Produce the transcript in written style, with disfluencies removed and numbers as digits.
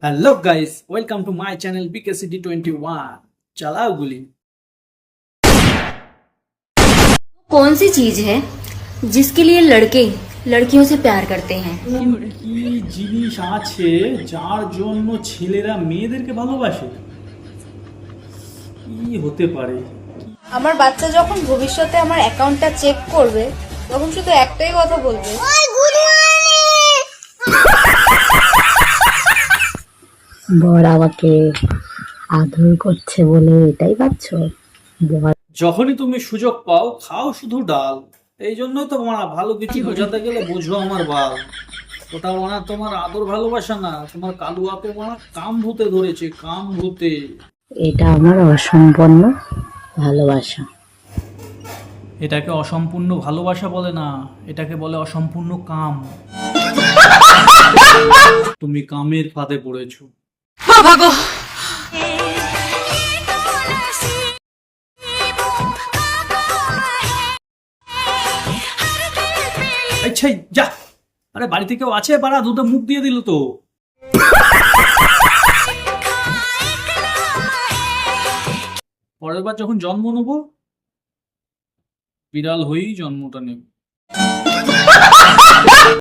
Hello guys, welcome to my channel BKCD21। चलाओ गुली। कौन सी चीज है जिसके लिए लड़के लड़कियों से प्यार करते हैं? কি জিনিস আছে যার জন্য ছেলেরা মেয়েদেরকে ভালোবাসে? কি হতে পারে? আমার বাচ্চা যখন ভবিষ্যতে আমার অ্যাকাউন্টটা চেক করবে তখন শুধু একটাই কথা বলবে, বর আমাকে আদর করছে বলে এটাই ভাবছো? বর যখনই তুমি সুযোগ পাও খাও শুধু ডাল। এই জন্যই তো মানা ভালো কিছু বোঝাতে গেলে বোঝো আমার বাল। ওটা মানা তোমার আদর ভালোবাসা না, তোমার কালুয়াকে মানা কাম ভূতে ধরেছে, কাম ভূতে। এটা আমার অসম্পূর্ণ ভালোবাসা। এটাকে অসম্পূর্ণ ভালোবাসা বলে না, এটাকে বলে অসম্পূর্ণ কাম। তুমি কামের ফাঁদে পড়েছো। আচ্ছা যা, আরে বাড়িতে কেউ আছে? পাড়া দুধে মুখ দিয়ে দিল তো। পরের বার যখন জন্ম নেবো বিড়াল হয়েই জন্মটা নেব।